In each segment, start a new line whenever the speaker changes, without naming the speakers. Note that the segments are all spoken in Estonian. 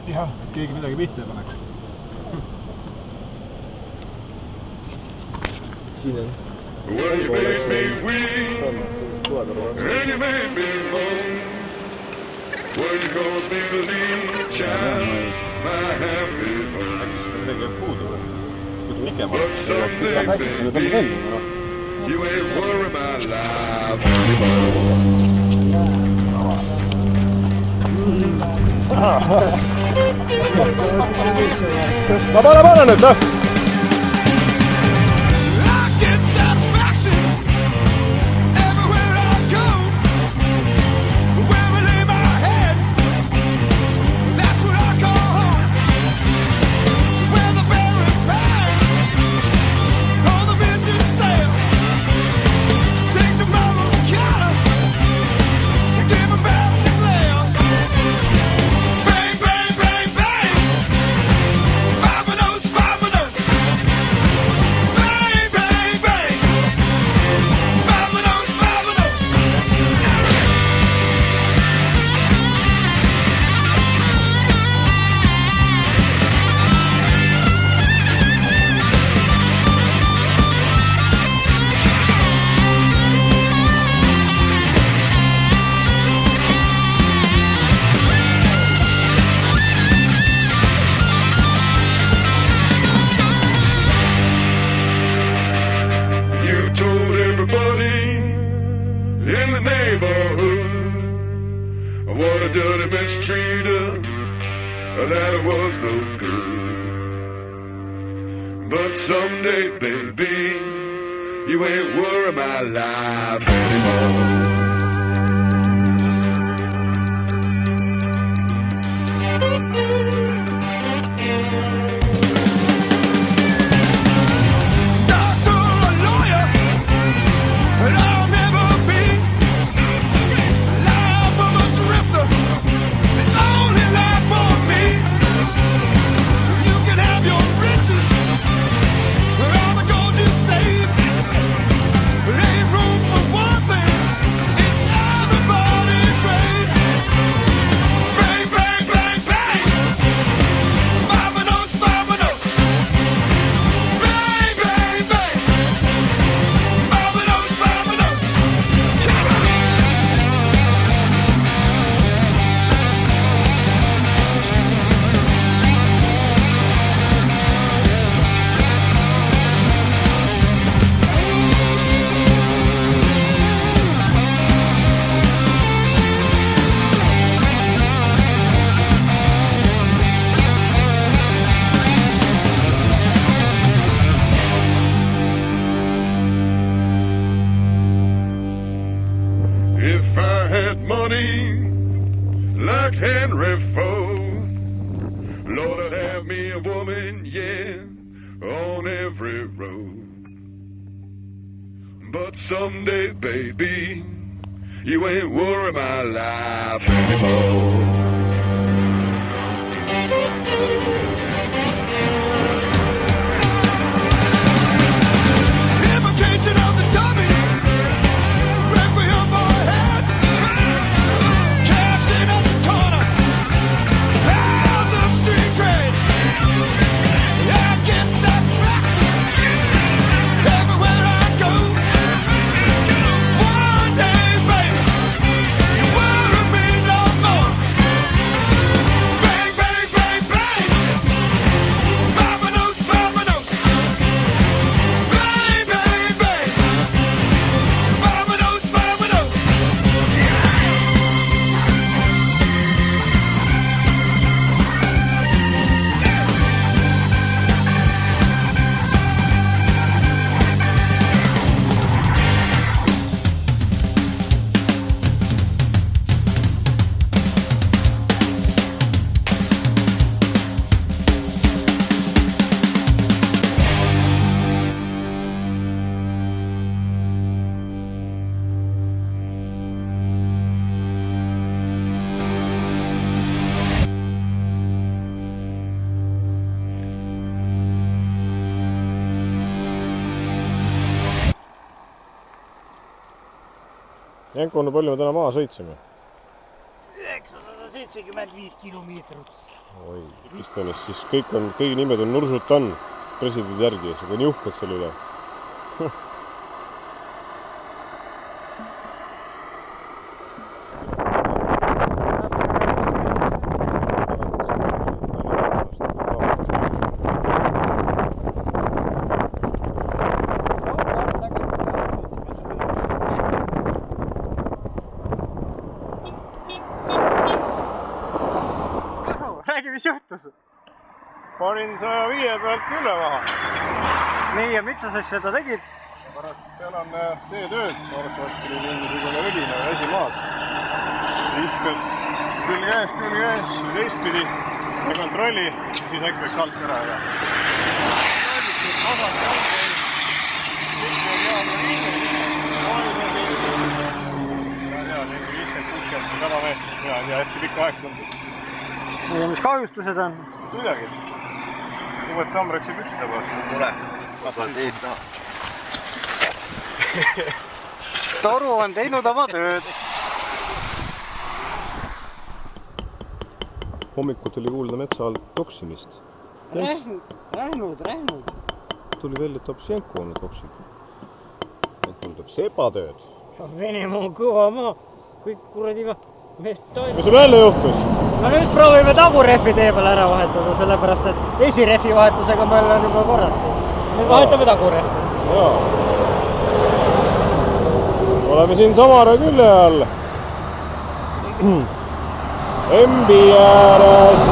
jah, keegi midagi pihta ei paneks.
Siin on.
Well, you made me weak, and you made me moan. Well, you caused me to leave, child, my happy home. But someday, baby, you ain't worry my life anymore.
Vabana nüüd, noh! What a dirty mistreater, that was no good. But someday, baby, you ain't worry my life anymore. If I had money like Henry Ford, Lord, I'd have me a woman, yeah, on every road. But someday, baby, you ain't worry my life anymore. Janko, palju me täna maha sõitsime?
900 275 kilomeetrit.
Oi, Kristianis siis kõigi nimed on Nursultan presidendi järgi, seda on juhkad selle üle.
Räägi, mis juhtus?
Panin 105 pealt üle maha.
Nii, ja mis sa siis seda tegid?
Seal on teetööd, arvatavasti oli mingisugune võdina vesi maas. Viskas külge ees, teistpidi ja kontrolli ja siis äkki läks alt ära. Sama meetrit ja hästi pikka aeg tundus.
Ja mis kahjustused on?
Midagi. Uued Tamreksi pükside vastu. Tule.
Toru on teinud oma tööd.
Hommikul tuli kuulda metsa alt toksimist.
Rähnud.
Tuli välja, et hoopis Jenko on toksib. Et tundub sepatööd.
Venemaa on kõva maa. Kõik kuradi meest toimub.
Mis sul jälle juhtus?
No nüüd proovime tagurehvi tee peal ära vahetada, sellepärast et esirehvi vahetusega meil on juba korras. Nüüd vahetame tagurehvi.
Jaa. Oleme siin Samara külje all. Embi ääres.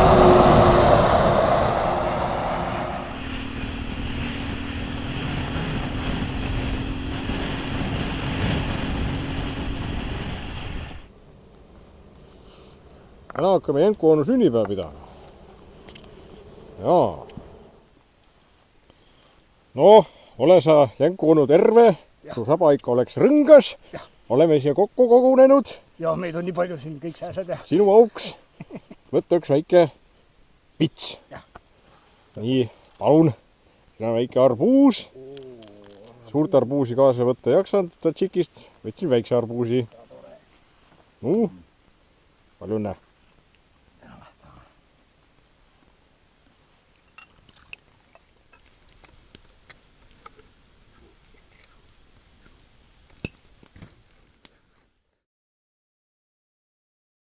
Täna hakkame Jenko onu sünnipäeva pidama. Jaa. Noh, ole sa Jenko onu terve, su saba ikka oleks rõngas. Oleme siia kokku kogunenud.
Ja meid on nii palju siin kõik sääsed.
Sinu auks. Võtta üks väike pits. Nii, palun. Siin on väike arbuus. Suurt arbuusi kaasa võtta ei jaksanud tšikist. Võtsin väikse arbuusi. Palju õnne.